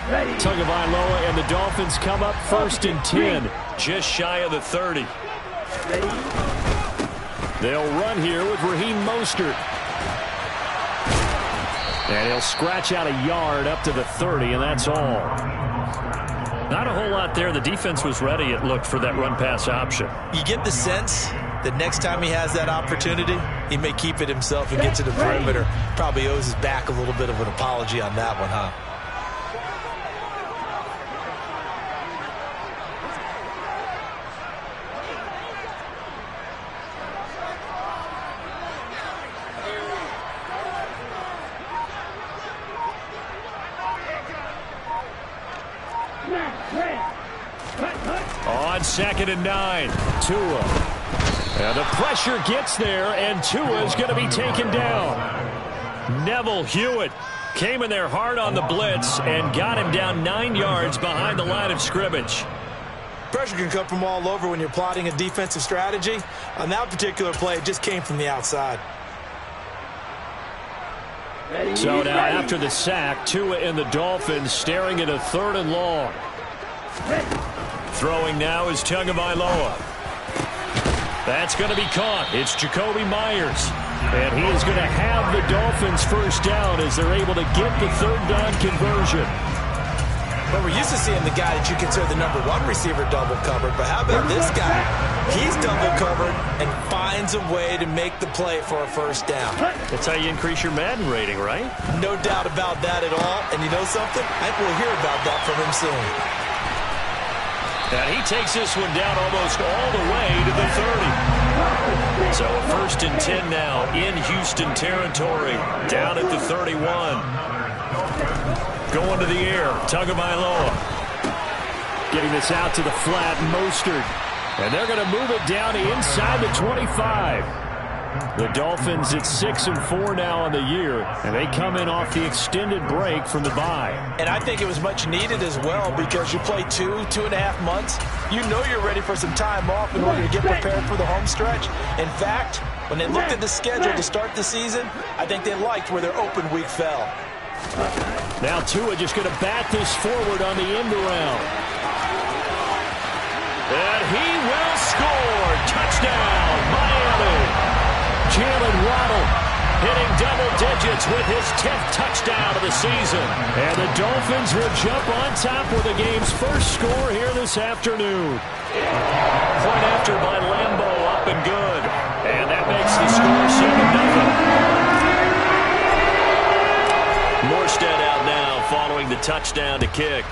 Tagovailoa and the Dolphins come up first and 10, just shy of the 30. They'll run here with Raheem Mostert. And he'll scratch out a yard up to the 30, and that's all. Not a whole lot there. The defense was ready, it looked, for that run-pass option. You get the sense that next time he has that opportunity, he may keep it himself and get to the perimeter. Probably owes his back a little bit of an apology on that one, huh? On 2nd and 9, Tua. And the pressure gets there, and Tua is going to be taken down. Neville Hewitt came in there hard on the blitz and got him down 9 yards behind the line of scrimmage. Pressure can come from all over when you're plotting a defensive strategy. On that particular play, it just came from the outside. So now after the sack, Tua and the Dolphins staring at a 3rd and long. Throwing now is Tagovailoa. That's going to be caught. It's Jacoby Myers. And he is going to have the Dolphins first down as they're able to get the 3rd down conversion. Well, we're used to seeing the guy that you consider the #1 receiver double covered. But how about this guy? He's double covered and finds a way to make the play for a first down. That's how you increase your Madden rating, right? No doubt about that at all. And you know something? I think we'll hear about that from him soon. And he takes this one down almost all the way to the 30. So a 1st and 10 now in Houston territory, down at the 31. Going to the air, Tagovailoa. Getting this out to the flat, Mostert. And they're going to move it down inside the 25. The Dolphins at 6-4 now on the year, and they come in off the extended break from the bye. And I think it was much needed as well, because you play 2.5 months. You know you're ready for some time off in order to get prepared for the home stretch. In fact, when they looked at the schedule to start the season, I think they liked where their open week fell. Now Tua just going to bat this forward on the end around. And he will score. Touchdown, Miami. Jalen Waddle hitting double digits with his 10th touchdown of the season. And the Dolphins will jump on top with the game's first score here this afternoon. Point after by Lambeau, up and good. And that makes the score 7-0. Morstead out now following the touchdown to kick.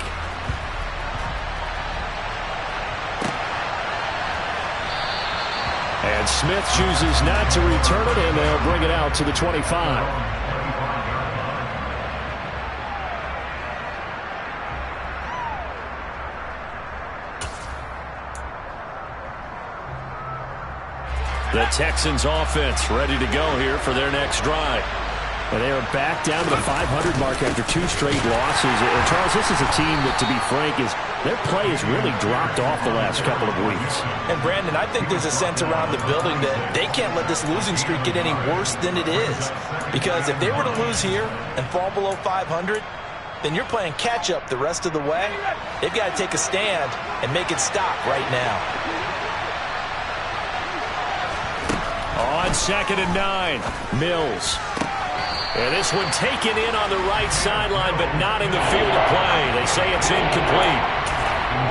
And Smith chooses not to return it, and they'll bring it out to the 25. The Texans offense ready to go here for their next drive. And they are back down to the 500 mark after 2 straight losses. And Charles, this is a team that, to be frank, their play has really dropped off the last couple of weeks. And, Brandon, I think there's a sense around the building that they can't let this losing streak get any worse than it is. Because if they were to lose here and fall below 500, then you're playing catch-up the rest of the way. They've got to take a stand and make it stop right now. On 2nd and 9, Mills. And this one taken in on the right sideline, but not in the field of play. They say it's incomplete.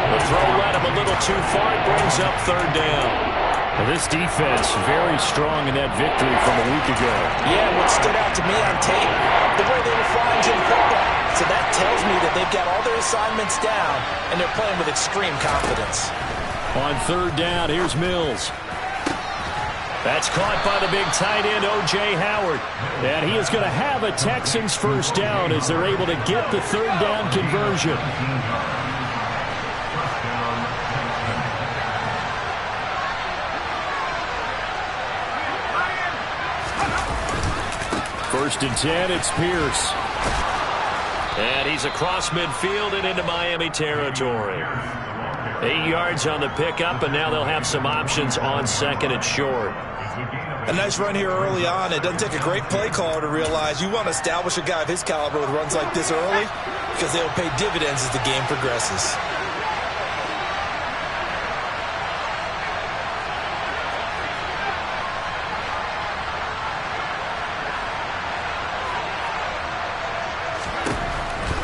The throw led him a little too far. It brings up 3rd down. Well, this defense very strong in that victory from a week ago. Yeah, what stood out to me on tape, the way they were flying Jim football. So that tells me that they've got all their assignments down, and they're playing with extreme confidence. On 3rd down, here's Mills. That's caught by the big tight end, O.J. Howard. And he is going to have a Texans first down as they're able to get the 3rd down conversion. First and 10, it's Pierce. And he's across midfield and into Miami territory. 8 yards on the pickup, and now they'll have some options on 2nd and short. A nice run here early on. It doesn't take a great play caller to realize you want to establish a guy of his caliber with runs like this early. because they'll pay dividends as the game progresses.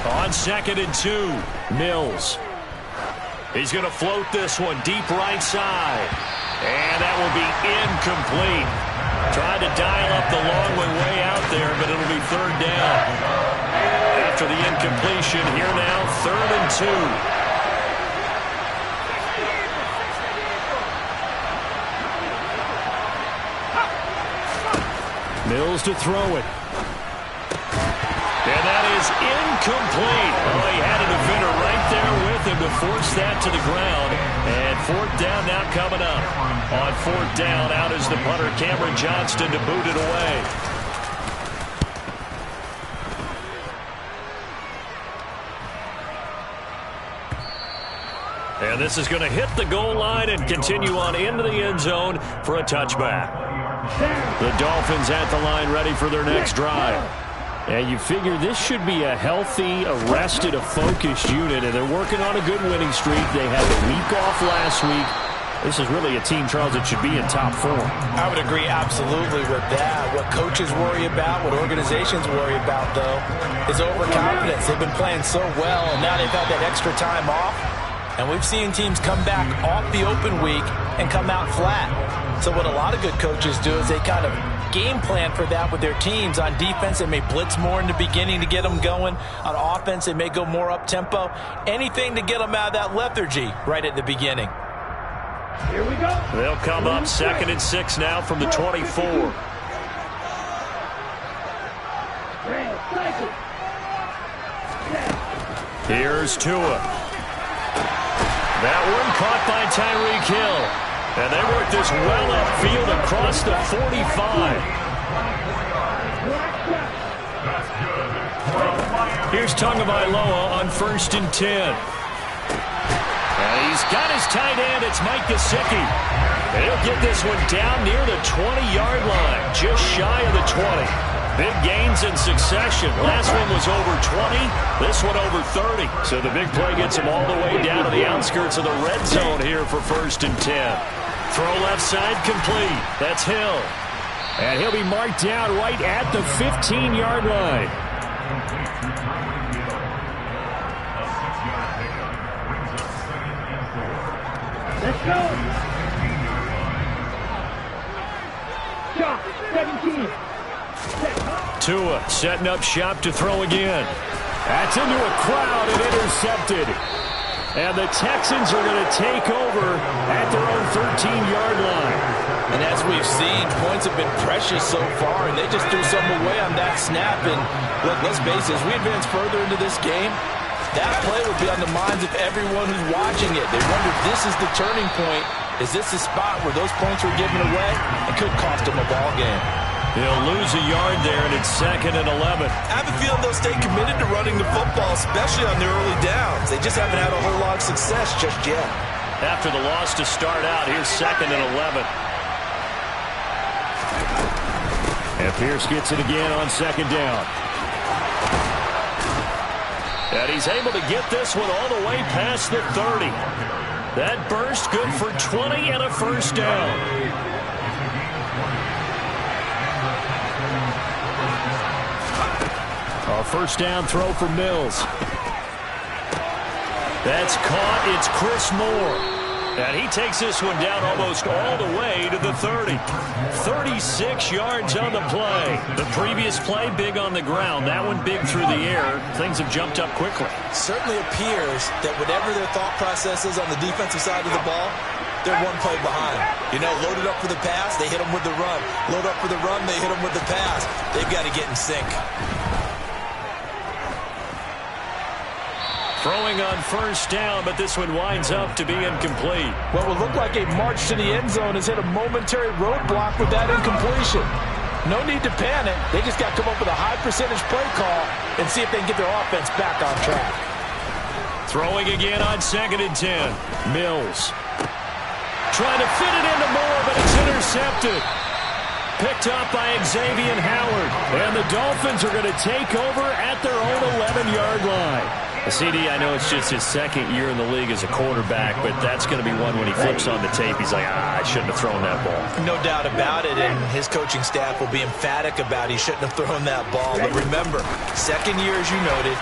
On 2nd and 2, Mills. He's going to float this one deep right side. And that will be incomplete. Trying to dial up the long way out there, but it'll be 3rd down. After the incompletion, here now, 3rd and 2. Mills to throw it. And that is incomplete. Well, he had a defender right there with him to force that to the ground. And 4th down now coming up. On 4th down, out is the punter, Cameron Johnston, to boot it away. And this is going to hit the goal line and continue on into the end zone for a touchback. The Dolphins at the line ready for their next drive. And you figure this should be a healthy, a rested, a focused unit, and they're working on a good winning streak. They had a week off last week. This is really a team, Charles, that should be in top form. I would agree absolutely with that. What coaches worry about, what organizations worry about, though, is overconfidence. They've been playing so well, and now they've had that extra time off. And we've seen teams come back off the open week and come out flat. So what a lot of good coaches do is they kind of game plan for that with their teams. On defense, they may blitz more in the beginning to get them going. On offense, they may go more up-tempo. Anything to get them out of that lethargy right at the beginning. Here we go. They'll come up 2nd and 6 now from the 24. Here's Tua. That one caught by Tyreek Hill. And they work this well upfield across the 45. Here's Tagovailoa on 1st and 10. And he's got his tight end. It's Mike Gesicki. And he'll get this one down near the 20-yard line, just shy of the 20. Big gains in succession. Last one was over 20. This one over 30. So the big play gets him all the way down to the outskirts of the red zone here for 1st and 10. Throw left side complete. That's Hill. And he'll be marked down right at the 15-yard line. Let's go. Shot, 17. Tua setting up shop to throw again. That's into a crowd and intercepted. And the Texans are going to take over at their own 13-yard line. And as we've seen, points have been precious so far, and they just threw some away on that snap. And look, let's face it, as we advance further into this game, that play will be on the minds of everyone who's watching it. They wonder if this is the turning point. Is this the spot where those points were given away? It could cost them a ball game. He'll lose a yard there, and it's 2nd and 11. I have a feeling they'll stay committed to running the football, especially on the early downs. They just haven't had a whole lot of success just yet. After the loss to start out, here's 2nd and 11. And Pierce gets it again on 2nd down. And he's able to get this one all the way past the 30. That burst good for 20 and a 1st down. A 1st down throw for Mills. That's caught. It's Chris Moore. And he takes this one down almost all the way to the 30. 36 yards on the play. The previous play, big on the ground. That one big through the air. Things have jumped up quickly. Certainly appears that whatever their thought process is on the defensive side of the ball, they're one play behind. You know, loaded up for the pass, they hit them with the run. Load up for the run, they hit them with the pass. They've got to get in sync. Throwing on 1st down, but this one winds up to be incomplete. What will look like a march to the end zone has hit a momentary roadblock with that incompletion. No need to panic. They just got to come up with a high percentage play call and see if they can get their offense back on track. Throwing again on 2nd and 10. Mills. Trying to fit it into Moore, but it's intercepted. Picked up by Xavier Howard. And the Dolphins are going to take over at their own 11-yard line. CD, I know it's just his second year in the league as a quarterback, but that's going to be one when he flips on the tape. He's like, I shouldn't have thrown that ball. No doubt about it, and his coaching staff will be emphatic about he shouldn't have thrown that ball. But remember, second year, as you noted,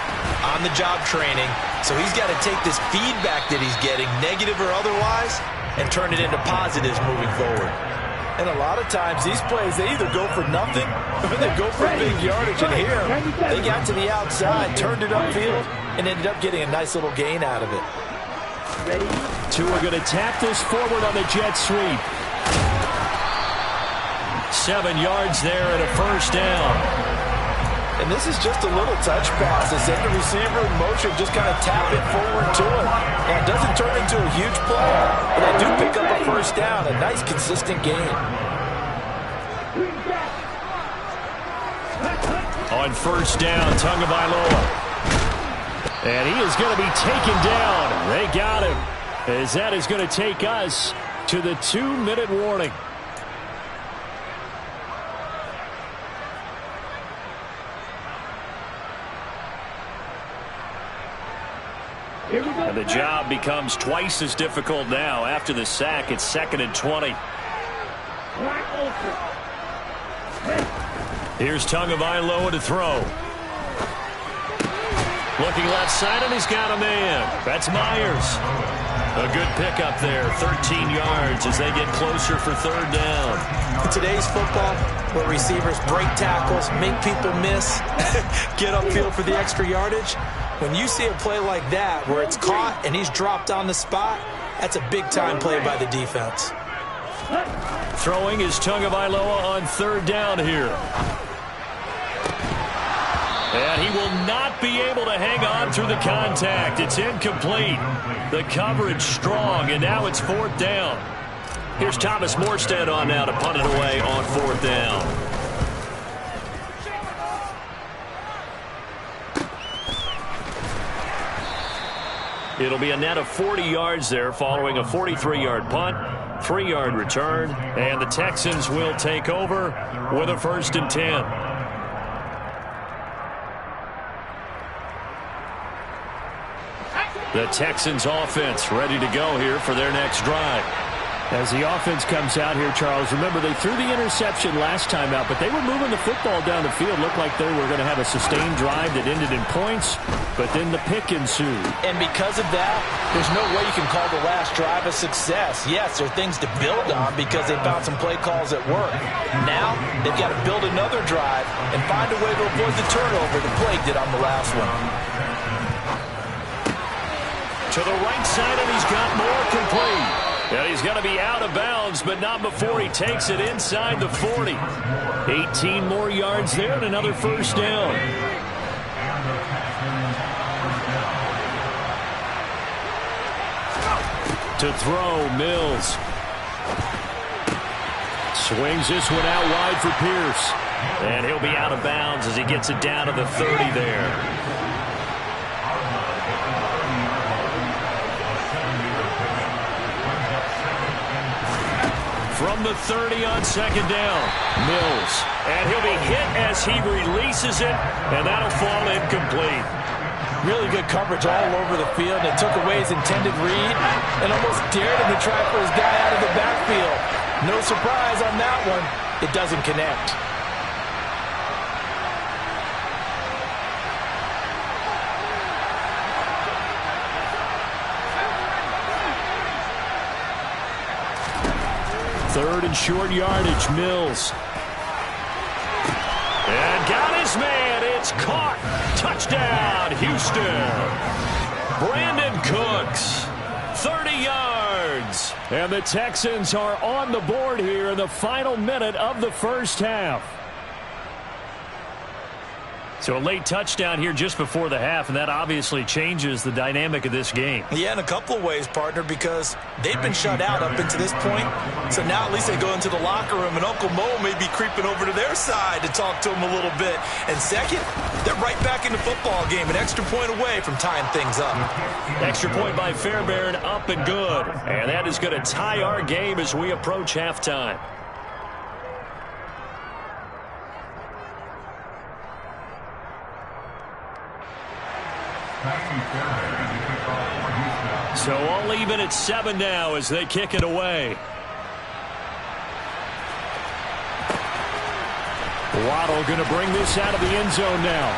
on-the-job training, so he's got to take this feedback that he's getting, negative or otherwise, and turn it into positives moving forward. And a lot of times, these plays, they either go for nothing or they go for big yardage. And here, they got to the outside, turned it upfield, and ended up getting a nice little gain out of it. Tua going to tap this forward on the jet sweep. 7 yards there and a first down. And this is just a little touch pass. They send the receiver in motion, just kind of tap it forward to him. Now, it doesn't turn into a huge play, but they do pick up a first down. A nice, consistent gain. On first down, Tagovailoa. And he is going to be taken down. They got him, as that is going to take us to the 2-minute warning. And the job becomes twice as difficult now. After the sack, it's 2nd and 20. Here's Tagovailoa to throw. Looking left side, and he's got a man. That's Myers. A good pickup there, 13 yards as they get closer for 3rd down. In today's football, where receivers break tackles, make people miss, get upfield for the extra yardage, when you see a play like that where it's caught and he's dropped on the spot, that's a big-time play by the defense. Throwing is Tagovailoa on 3rd down here. And he will not be able to hang on through the contact. It's incomplete. The coverage strong, and now it's 4th down. Here's Thomas Morstead on now to punt it away on 4th down. It'll be a net of 40 yards there following a 43-yard punt, 3-yard return, and the Texans will take over with a 1st and 10. The Texans offense ready to go here for their next drive. As the offense comes out here, Charles, remember they threw the interception last time out, but they were moving the football down the field. Looked like they were going to have a sustained drive that ended in points, but then the pick ensued. And because of that, there's no way you can call the last drive a success. Yes, there are things to build on because they found some play calls that work. Now, they've got to build another drive and find a way to avoid the turnover the Plague did on the last one. To the right side, and he's got more complete. And he's going to be out of bounds, but not before he takes it inside the 40. 18 more yards there and another first down. To throw, Mills. Swings this one out wide for Pierce. And he'll be out of bounds as he gets it down to the 30 there. From the 30 on 2nd down, Mills. And he'll be hit as he releases it, and that'll fall incomplete. Really good coverage all over the field. It took away his intended read and almost dared him to try for his guy out of the backfield. No surprise on that one. It doesn't connect. Third and short yardage, Mills. And got his man. It's caught. Touchdown, Houston. Brandon Cooks, 30 yards. And the Texans are on the board here in the final minute of the first half. So a late touchdown here just before the half, and that obviously changes the dynamic of this game. Yeah, in a couple of ways, partner, because they've been shut out up until this point. So now at least they go into the locker room, and Uncle Mo may be creeping over to their side to talk to him a little bit. And second, they're right back in the football game, an extra point away from tying things up. Extra point by Fairbairn, up and good. And that is going to tie our game as we approach halftime. So all even at 7 now as they kick it away. Waddle going to bring this out of the end zone now.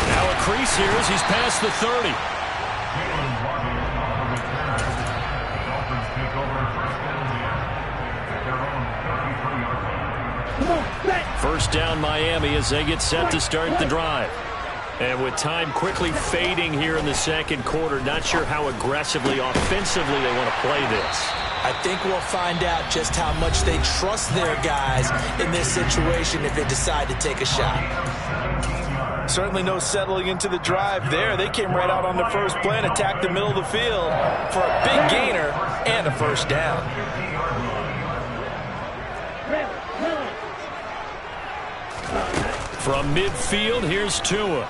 Now a crease here as he's past the 30. First down Miami as they get set to start the drive. And with time quickly fading here in the second quarter, not sure how aggressively, offensively they want to play this. I think we'll find out just how much they trust their guys in this situation if they decide to take a shot. Certainly no settling into the drive there. They came right out on the first play and attacked the middle of the field for a big gainer and a first down. From midfield, here's Tua.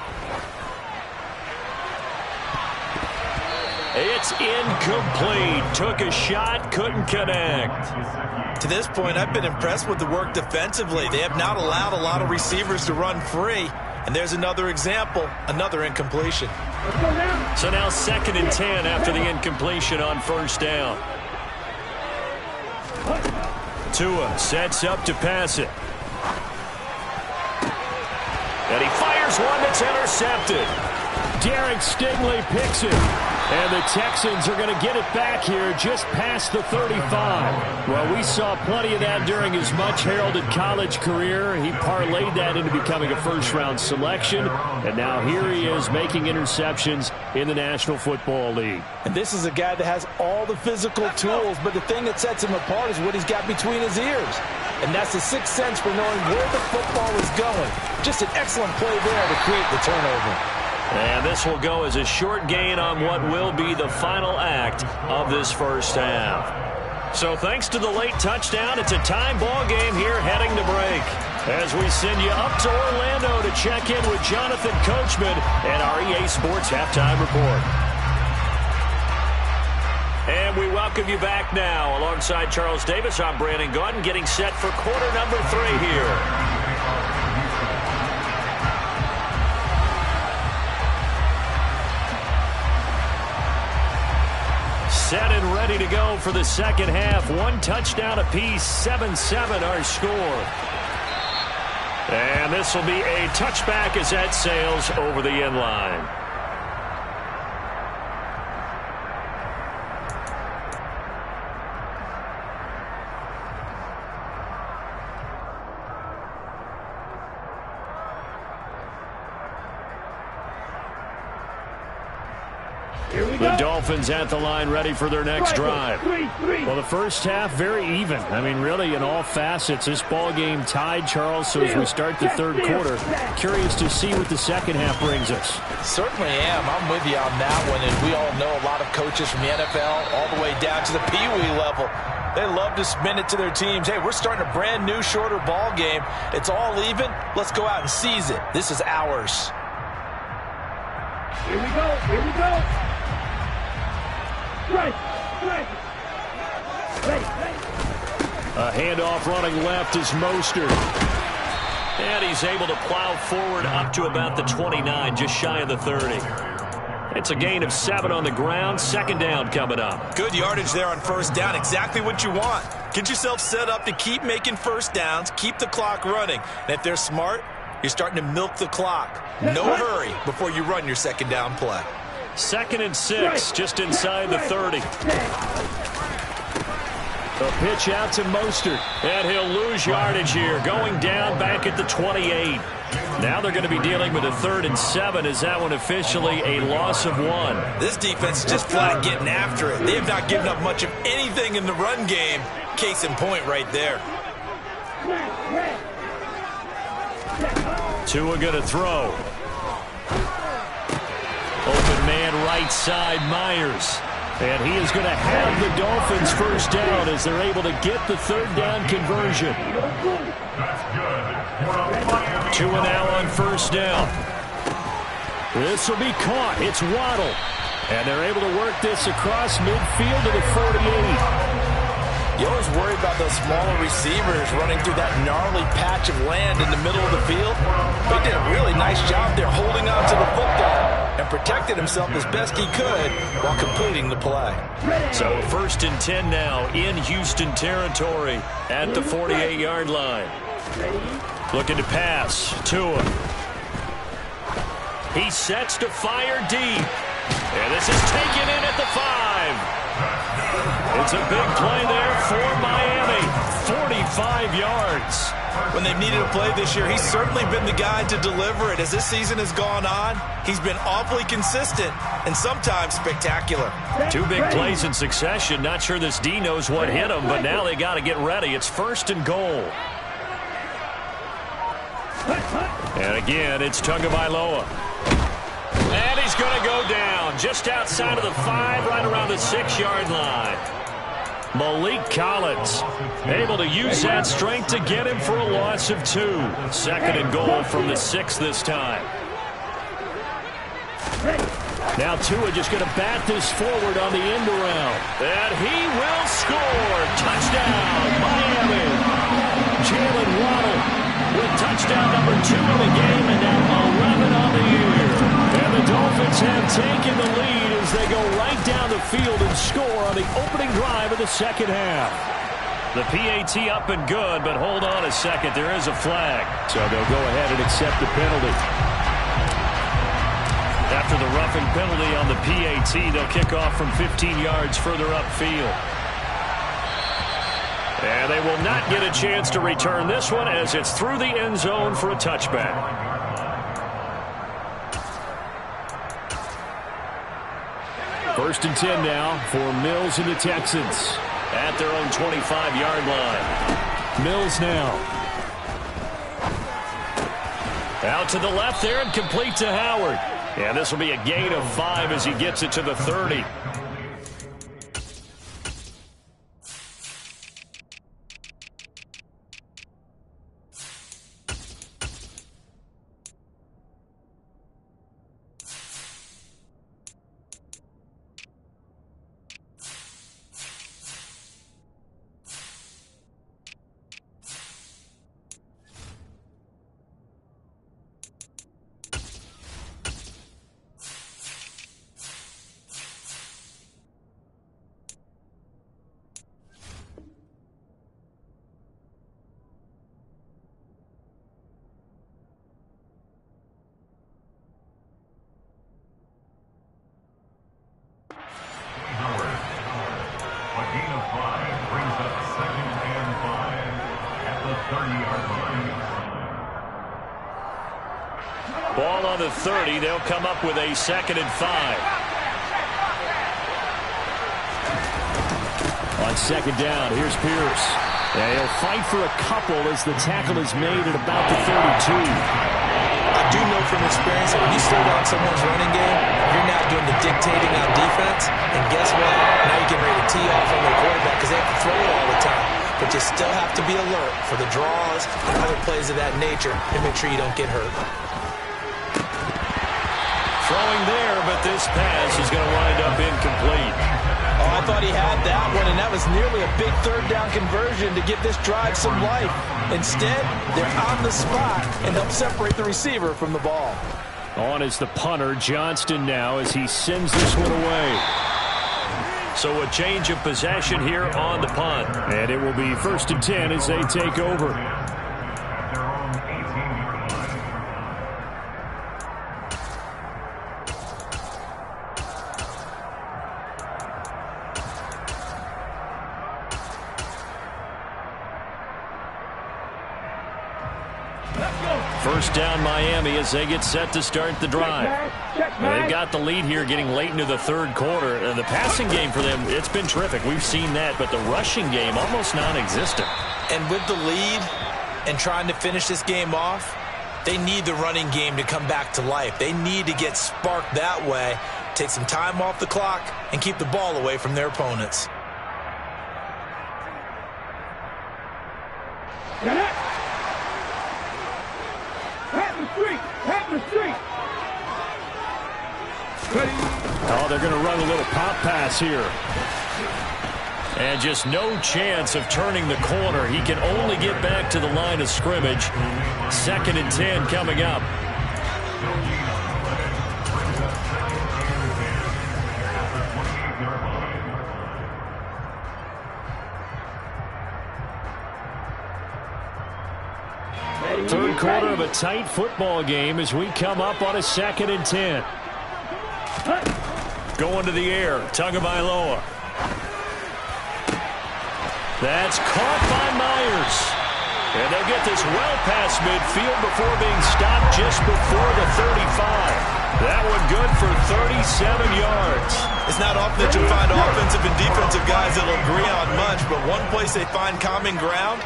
It's incomplete. Took a shot, couldn't connect. To this point, I've been impressed with the work defensively. They have not allowed a lot of receivers to run free. And there's another example, another incompletion. So now 2nd and 10 after the incompletion on first down. Tua sets up to pass it. And he fires one that's intercepted. Derek Stingley picks it. And the Texans are going to get it back here just past the 35. Well, we saw plenty of that during his much-heralded college career. He parlayed that into becoming a first-round selection. And now here he is making interceptions in the National Football League. And this is a guy that has all the physical tools, but the thing that sets him apart is what he's got between his ears. And that's the sixth sense for knowing where the football is going. Just an excellent play there to create the turnover. And this will go as a short gain on what will be the final act of this first half. So thanks to the late touchdown, it's a tie ball game here heading to break. As we send you up to Orlando to check in with Jonathan Coachman and our EA Sports Halftime Report. And we welcome you back now. Alongside Charles Davis, I'm Brandon Gaudin, getting set for quarter number 3 here. Set and ready to go for the second half. 1 touchdown apiece, 7-7 our score. And this will be a touchback as that sails over the end line. The Dolphins at the line ready for their next drive. Well, the first half, very even. I mean, really, in all facets, this ball game tied, Charles. So as we start the third quarter, curious to see what the second half brings us. Certainly am. I'm with you on that one. And we all know a lot of coaches from the NFL all the way down to the Pee-wee level. They love to spin it to their teams. Hey, we're starting a brand new, shorter ball game. It's all even. Let's go out and seize it. This is ours. Here we go. Here we go. Right. A handoff running left is Mostert. And he's able to plow forward up to about the 29, just shy of the 30. It's a gain of 7 on the ground. Second down coming up. Good yardage there on first down. Exactly what you want. Get yourself set up to keep making first downs, keep the clock running. And if they're smart, you're starting to milk the clock. No hurry before you run your second down play. 2nd and 6, just inside the 30. A pitch out to Mostert, and he'll lose yardage here, going down back at the 28. Now they're going to be dealing with a 3rd and 7. Is that one officially a loss of 1? This defense is just flat getting after it. They have not given up much of anything in the run game. Case in point right there. Tua going to throw. Open man right side, Myers. And he is going to have the Dolphins first down as they're able to get the 3rd down conversion. Tua now on first down. This will be caught. It's Waddle. And they're able to work this across midfield to the 48. You always worry about those smaller receivers running through that gnarly patch of land in the middle of the field. They did a really nice job there holding on to the football. and protected himself as best he could while completing the play. So 1st and 10 now in Houston territory at the 48-yard line. Looking to pass. Tua. He sets to fire deep. And this is taken in at the 5. It's a big play there for Miami. 45 yards. When they've needed a play this year, he's certainly been the guy to deliver it. As this season has gone on, he's been awfully consistent and sometimes spectacular. 2 big plays in succession. Not sure this D knows what hit him, but now they got to get ready. It's 1st and goal. And again, it's Tagovailoa. And he's going to go down just outside of the 5, right around the 6-yard line. Malik Collins able to use that strength to get him for a loss of 2. 2nd and goal from the 6 this time. Now Tua just going to bat this forward on the end around. And he will score. Touchdown, Miami. Jalen Waddle with touchdown number 2 in the game, and now 11 on the year. And the Dolphins have taken the lead as they go right down the field and score on the opening drive of the 2nd half. The PAT up and good, but hold on a second. There is a flag. So they'll go ahead and accept the penalty. After the roughing penalty on the PAT, they'll kick off from 15 yards further upfield. And they will not get a chance to return this one as it's through the end zone for a touchback. First and 10 now for Mills and the Texans at their own 25-yard line. Mills now. Out to the left there and complete to Howard. And this will be a gain of 5 as he gets it to the 30. Ball on the 30. They'll come up with a 2nd and 5. On 2nd down, here's Pierce. And he'll fight for a couple as the tackle is made at about the 32. I do know from experience that when you slow down someone's running game, you're not doing the dictating on defense. And guess what? Now you get ready to tee off on their quarterback because they have to throw it all the time. But you still have to be alert for the draws and other plays of that nature and make sure you don't get hurt. Throwing there, but this pass is going to wind up incomplete. Oh, I thought he had that one, and that was nearly a big 3rd down conversion to give this drive some life. Instead, they're on the spot and help separate the receiver from the ball. On is the punter, Johnston, now as he sends this one away. So a change of possession here on the punt. And it will be 1st and 10 as they take over. First down Miami as they get set to start the drive. They've got the lead here getting late into the 3rd quarter. The passing game for them, it's been terrific. We've seen that, but the rushing game almost non-existent. And with the lead and trying to finish this game off, they need the running game to come back to life. They need to get sparked that way, take some time off the clock, and keep the ball away from their opponents. Oh, they're going to run a little pop pass here. And just no chance of turning the corner. He can only get back to the line of scrimmage. 2nd and 10 coming up. third quarter of a tight football game as we come up on a 2nd and 10. Going to the air, Tagovailoa. That's caught by Myers. And they'll get this well past midfield before being stopped just before the 35. That one good for 37 yards. It's not often that you'll find offensive and defensive guys that will agree on much, but one place they find common ground,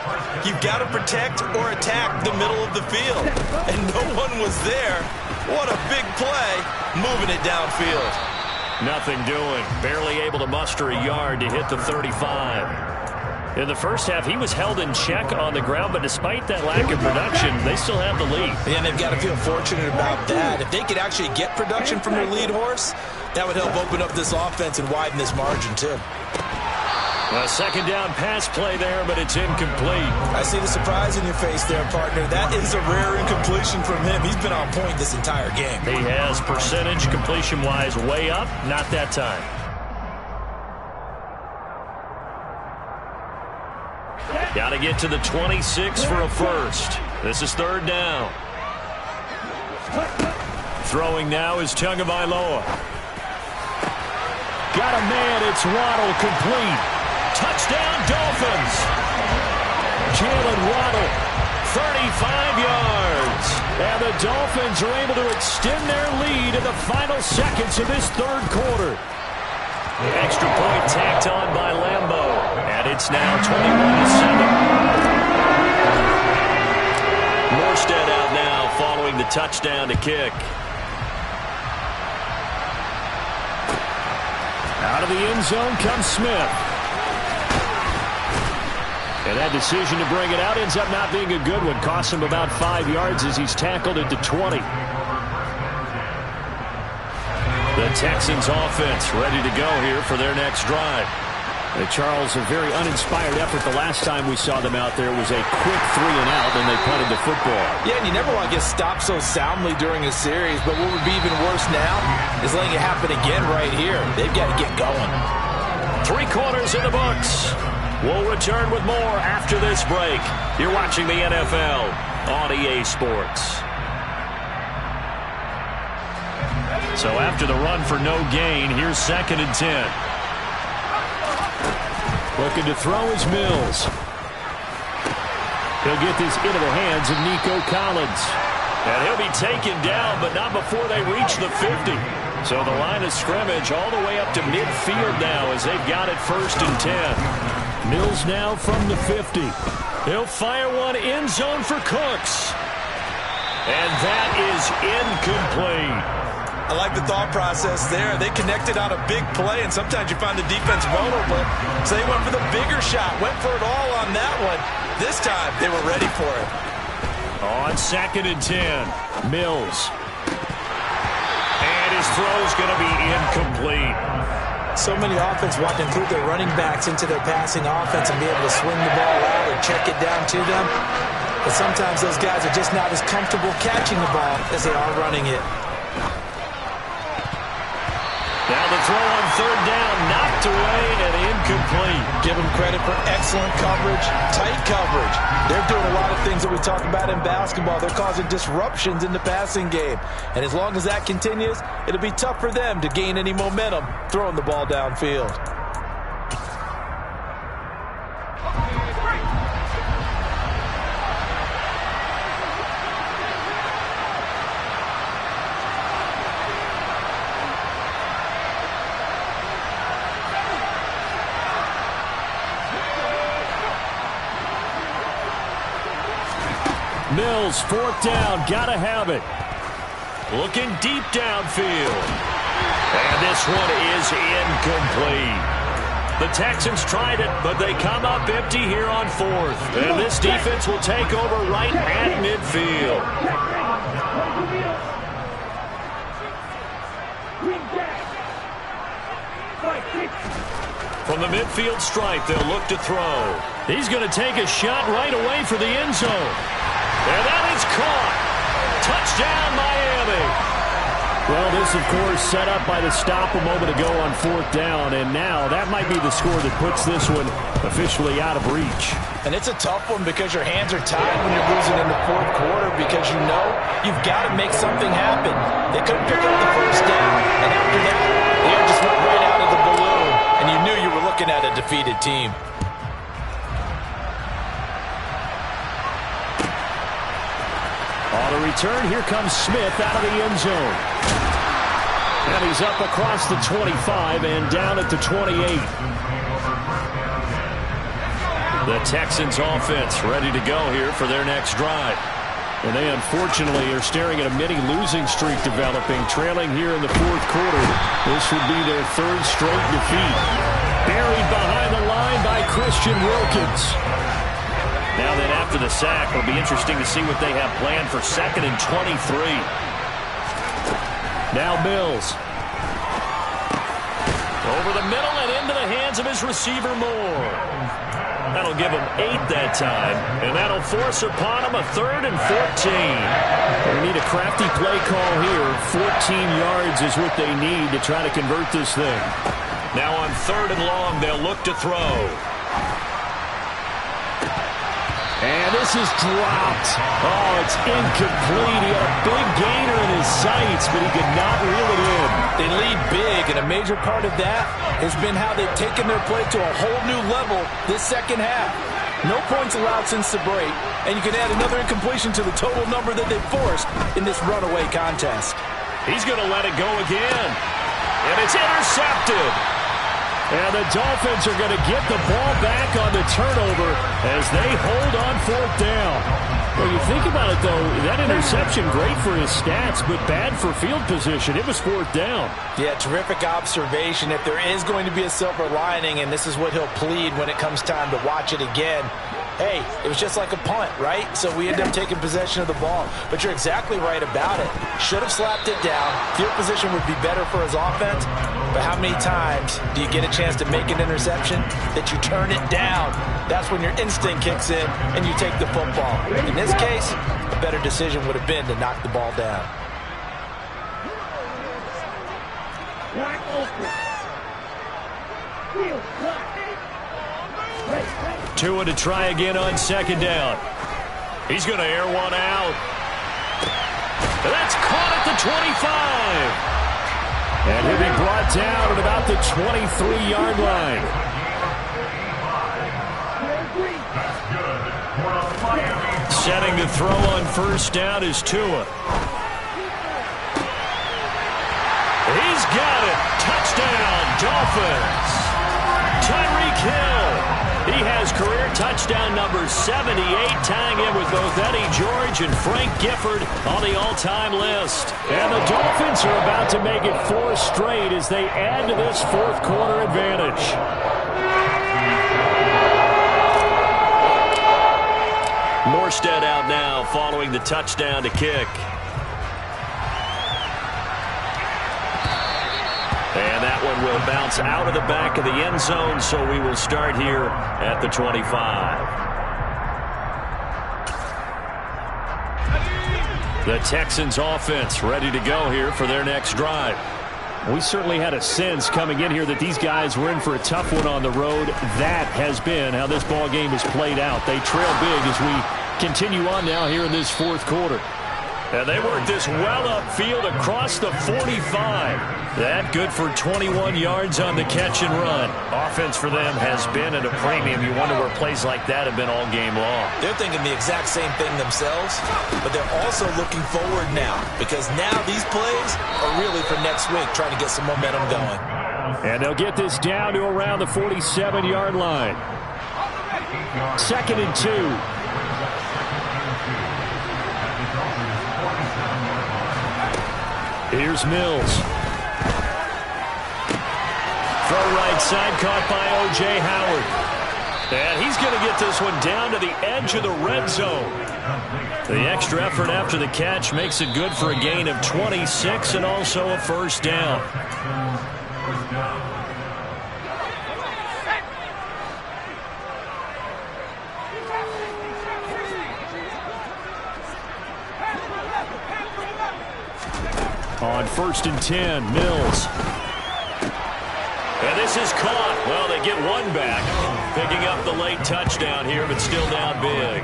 you've got to protect or attack the middle of the field. And no one was there. What a big play, moving it downfield. Nothing doing. Barely able to muster a yard to hit the 35. In the first half, he was held in check on the ground, but despite that lack of production, they still have the lead. And they've got to feel fortunate about that. If they could actually get production from their lead horse, that would help open up this offense and widen this margin, too. A second down pass play there, but it's incomplete. I see the surprise in your face there, partner. That is a rare incompletion from him. He's been on point this entire game. He has percentage completion-wise way up, not that time. Got to get to the 26 for a first. This is 3rd down. Throwing now is Tagovailoa. Got a man, it's Waddle, complete. Touchdown, Dolphins. Jalen Waddle, 35 yards. And the Dolphins are able to extend their lead in the final seconds of this 3rd quarter. The extra point tacked on by Lambeau. And it's now 21-7. Morstead out now following the touchdown to kick. Out of the end zone comes Smith. And that decision to bring it out ends up not being a good one. Costs him about 5 yards as he's tackled at the 20. The Texans offense ready to go here for their next drive. Charles, a very uninspired effort. The last time we saw them out there was a quick 3-and-out, and they punted the football. Yeah, and you never want to get stopped so soundly during a series, but what would be even worse now is letting it happen again right here. They've got to get going. 3 quarters in the books. We'll return with more after this break. You're watching the NFL on EA Sports. So after the run for no gain, here's 2nd and 10. Looking to throw is Mills. He'll get this into the hands of Nico Collins. And he'll be taken down, but not before they reach the 50. So the line of scrimmage all the way up to midfield now as they've got it 1st and 10. Mills now from the 50. He'll fire one end zone for Cooks. And that is incomplete. I like the thought process there. They connected on a big play, and sometimes you find the defense vulnerable. So they went for the bigger shot, went for it all on that one. This time, they were ready for it. On 2nd and 10, Mills. And his throw's going to be incomplete. So many offense want to include their running backs into their passing offense and be able to swing the ball out or check it down to them. But sometimes those guys are just not as comfortable catching the ball as they are running it. Now the throw on 3rd down, knocked away and incomplete. Give them credit for excellent coverage, tight coverage. They're doing a lot of things that we talk about in basketball. They're causing disruptions in the passing game. And as long as that continues, it'll be tough for them to gain any momentum throwing the ball downfield. Mills, 4th down, gotta have it. Looking deep downfield. And this one is incomplete. The Texans tried it, but they come up empty here on 4th. And this defense will take over right at midfield. From the midfield stripe, they'll look to throw. He's going to take a shot right away for the end zone. And that is caught. Touchdown, Miami. Well, this, of course, set up by the stop a moment ago on 4th down, and now that might be the score that puts this one officially out of reach. And it's a tough one because your hands are tied when you're losing in the 4th quarter because you know you've got to make something happen. They couldn't pick up the first down, and after that, the air just went right out of the balloon, and you knew you were looking at a defeated team. On the return, here comes Smith out of the end zone. And he's up across the 25 and down at the 28. The Texans offense ready to go here for their next drive. And they unfortunately are staring at a mini losing streak developing, trailing here in the 4th quarter. This would be their 3rd straight defeat. Buried behind the line by Christian Wilkins. Now then, after the sack, it'll be interesting to see what they have planned for 2nd and 23. Now Mills. Over the middle and into the hands of his receiver Moore. That'll give him 8 that time, and that'll force upon him a 3rd and 14. They need a crafty play call here. 14 yards is what they need to try to convert this thing. Now on 3rd and long, they'll look to throw. And this is dropped. Oh, it's incomplete. He had a big gainer in his sights, but he could not reel it in. They lead big, and a major part of that has been how they've taken their play to a whole new level this second half. No points allowed since the break, and you can add another incompletion to the total number that they've forced in this runaway contest. He's going to let it go again. And it's intercepted. And the Dolphins are going to get the ball back on the turnover as they hold on 4th down. Well, you think about it, though, that interception, great for his stats, but bad for field position. It was 4th down. Yeah, terrific observation. If there is going to be a silver lining, and this is what he'll plead when it comes time to watch it again, hey, it was just like a punt, right? So we end up taking possession of the ball. But you're exactly right about it. Should have slapped it down. Field position would be better for his offense. But how many times do you get a chance to make an interception that you turn it down? That's when your instinct kicks in and you take the football. In this case, a better decision would have been to knock the ball down. Tua to try again on 2nd down. He's going to air one out. That's caught at the 25. And he'll be brought down at about the 23-yard line. Setting to throw on 1st down is Tua. He's got it. Touchdown, Dolphins. Tyreek Hill. He has career touchdown number 78, tying in with both Eddie George and Frank Gifford on the all-time list. And the Dolphins are about to make it 4 straight as they add to this 4th quarter advantage. Morstead out now following the touchdown to kick. And that one will bounce out of the back of the end zone, so we will start here at the 25. The Texans offense ready to go here for their next drive. We certainly had a sense coming in here that these guys were in for a tough one on the road. That has been how this ball game has played out. They trail big as we continue on now here in this 4th quarter. And they work this well upfield across the 45. That good for 21 yards on the catch and run. Offense for them has been at a premium. You wonder where plays like that have been all game long. They're thinking the exact same thing themselves, but they're also looking forward now because now these plays are really for next week, trying to get some momentum going. And they'll get this down to around the 47-yard line. 2nd and 2. Here's Mills. Throw right side, caught by O.J. Howard. And he's going to get this one down to the edge of the red zone. The extra effort after the catch makes it good for a gain of 26 and also a 1st down. On 1st and 10, Mills. And this is caught. Well, they get one back. Picking up the late touchdown here, but still down big.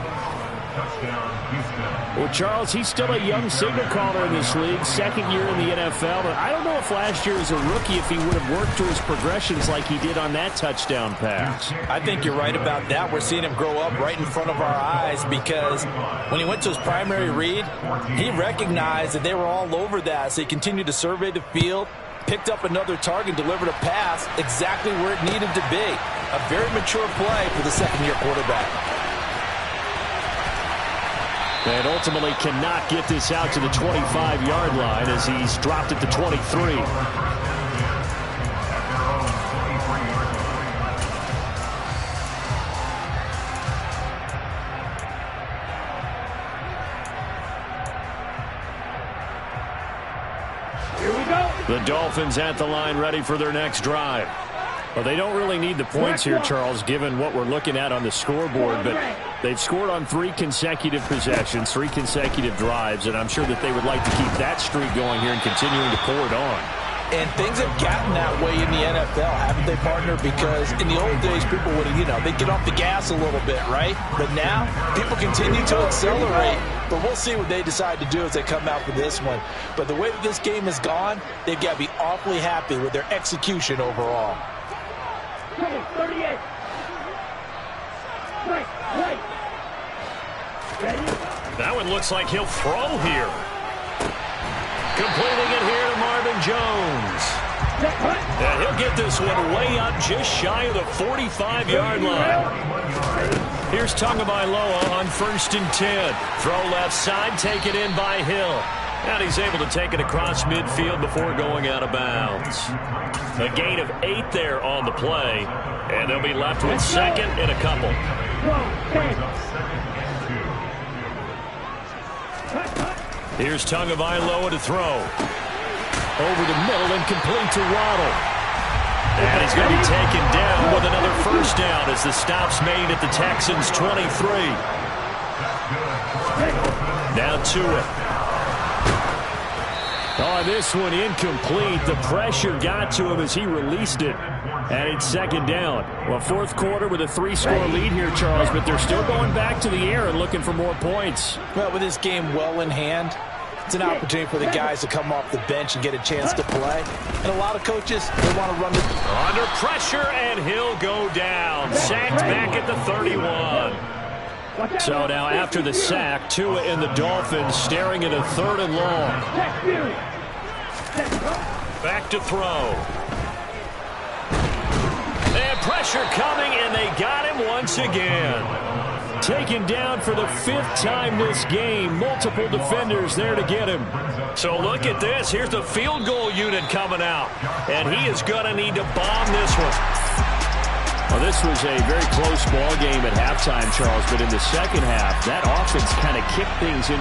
Well, Charles, he's still a young signal caller in this league, second year in the NFL, but I don't know if last year as a rookie if he would have worked through his progressions like he did on that touchdown pass. I think you're right about that. We're seeing him grow up right in front of our eyes because when he went to his primary read, he recognized that they were all over that, so he continued to survey the field, picked up another target, delivered a pass exactly where it needed to be. A very mature play for the second-year quarterback. And ultimately cannot get this out to the 25-yard line as he's dropped at the 23. Here we go. The Dolphins at the line ready for their next drive. Well, they don't really need the points here, Charles, given what we're looking at on the scoreboard, but they've scored on 3 consecutive possessions, 3 consecutive drives, and I'm sure that they would like to keep that streak going here and continuing to pour it on. And things have gotten that way in the NFL, haven't they, partner? Because in the old days, people would have, they'd get off the gas a little bit, right? But now, people continue to accelerate. But we'll see what they decide to do as they come out for this one. But the way that this game has gone, they've got to be awfully happy with their execution overall. 38. Right. Ready? That one looks like he'll throw here. Completing it here to Marvin Jones. And he'll get this one way up just shy of the 45-yard line. Here's Tagovailoa on 1st and 10. Throw left side, take it in by Hill. And he's able to take it across midfield before going out of bounds. A gain of 8 there on the play. And they'll be left with second and a couple. Here's Tagovailoa to throw. Over the middle and complete to Waddle. And he's going to be taken down with another first down as the stop's made at the Texans' 23. Now to it. Oh, this one incomplete. The pressure got to him as he released it. And it's second down. Well, fourth quarter with a 3-score lead here, Charles, but they're still going back to the air and looking for more points. Well, with this game well in hand, it's an opportunity for the guys to come off the bench and get a chance to play. And a lot of coaches, they want to run the... Under pressure, and he'll go down. Sacked back at the 31. So now after the sack, Tua and the Dolphins staring at a 3rd and long. Back to throw. And pressure coming, and they got him once again. Taken down for the 5th time this game. Multiple defenders there to get him. So look at this. Here's the field goal unit coming out. And he is going to need to bomb this one. Well, this was a very close ball game at halftime, Charles, but in the second half, that offense kind of kicked things into